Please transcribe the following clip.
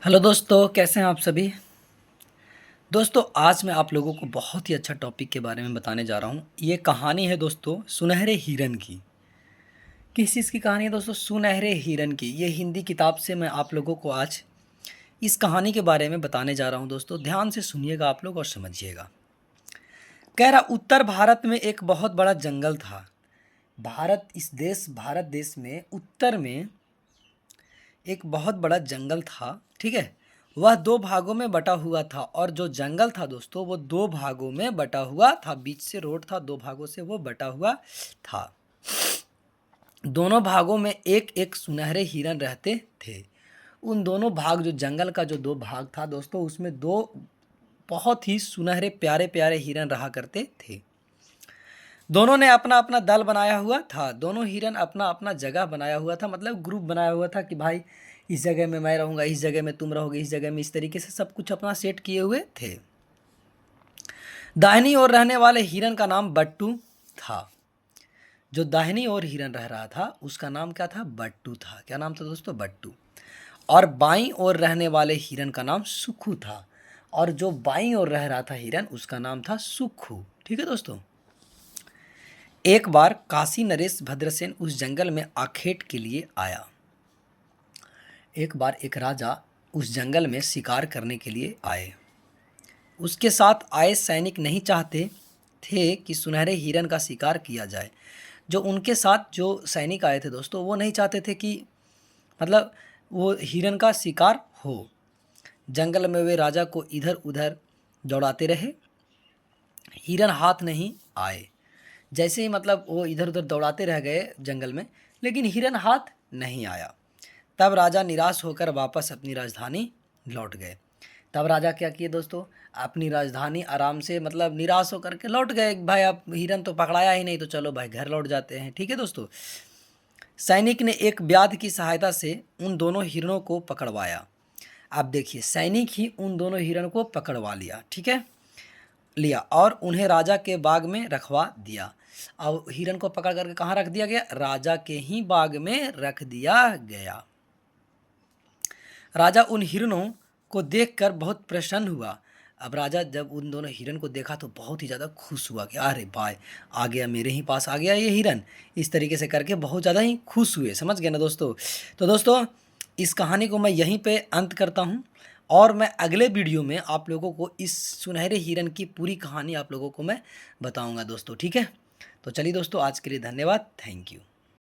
Hello दोस्तों, कैसे हैं आप सभी। दोस्तों, आज मैं आप लोगों को बहुत ही अच्छा टॉपिक के बारे में बताने जा रहा हूँ। ये कहानी है दोस्तों सुनहरे हिरन की। किस चीज़ की कहानी है दोस्तों? सुनहरे हिरन की। ये हिंदी किताब से मैं आप लोगों को आज इस कहानी के बारे में बताने जा रहा हूँ। दोस्तों ध्यान से सुनिएगा आप लोग और समझिएगा। कह रहा, उत्तर भारत में एक बहुत बड़ा जंगल था। भारत देश में उत्तर में एक बहुत बड़ा जंगल था। ठीक है। वह दो भागों में बटा हुआ था और जो जंगल था दोस्तों वो दो भागों में बटा हुआ था। बीच से रोड था, दो भागों से वो बटा हुआ था। दोनों भागों में एक एक सुनहरे हिरन रहते थे। उन दोनों भाग, जो जंगल का जो दो भाग था दोस्तों, उसमें दो बहुत ही सुनहरे प्यारे प्यारे हिरन रहा करते थे। दोनों ने अपना अपना दल बनाया हुआ था। दोनों हिरन अपना अपना जगह बनाया हुआ था, मतलब ग्रुप बनाया हुआ था कि भाई इस जगह में मैं रहूँगा, इस जगह में तुम रहोगे, इस जगह में, इस तरीके से सब कुछ अपना सेट किए हुए थे। दाहिनी ओर रहने वाले हिरन का नाम बट्टू था। जो दाहिनी ओर हिरन रह रहा था उसका नाम क्या था? बट्टू था। क्या नाम था दोस्तों? बट्टू। और बाईं ओर रहने वाले हिरन का नाम सुखू था। और जो बाईं ओर रह रहा था हिरन, उसका नाम था सुखू। ठीक है दोस्तों। एक बार काशी नरेश भद्रसेन उस जंगल में आखेट के लिए आया। एक बार एक राजा उस जंगल में शिकार करने के लिए आए। उसके साथ आए सैनिक नहीं चाहते थे कि सुनहरे हिरन का शिकार किया जाए। जो उनके साथ जो सैनिक आए थे दोस्तों, वो नहीं चाहते थे कि मतलब वो हिरन का शिकार हो। जंगल में वे राजा को इधर उधर दौड़ाते रहे, हिरन हाथ नहीं आए। जैसे ही मतलब वो इधर उधर दौड़ाते रह गए जंगल में, लेकिन हिरन हाथ नहीं आया। तब राजा निराश होकर वापस अपनी राजधानी लौट गए। तब राजा क्या किए दोस्तों? अपनी राजधानी आराम से, मतलब निराश होकर के लौट गए। भाई अब हिरन तो पकड़ाया ही नहीं, तो चलो भाई घर लौट जाते हैं। ठीक है दोस्तों। सैनिक ने एक व्याध की सहायता से उन दोनों हिरणों को पकड़वाया। आप देखिए, सैनिक ही उन दोनों हिरण को पकड़वा लिया। ठीक है, लिया और उन्हें राजा के बाग में रखवा दिया। अब हिरन को पकड़ करके कहाँ रख दिया गया? राजा के ही बाग में रख दिया गया। राजा उन हिरणों को देखकर बहुत प्रसन्न हुआ। अब राजा जब उन दोनों हिरन को देखा तो बहुत ही ज़्यादा खुश हुआ कि अरे भाई, आ गया, मेरे ही पास आ गया ये हिरन। इस तरीके से करके बहुत ज़्यादा ही खुश हुए। समझ गए ना दोस्तों? तो दोस्तों, इस कहानी को मैं यहीं पे अंत करता हूँ और मैं अगले वीडियो में आप लोगों को इस सुनहरे हिरन की पूरी कहानी आप लोगों को मैं बताऊँगा दोस्तों। ठीक है, तो चलिए दोस्तों, आज के लिए धन्यवाद। Thank you.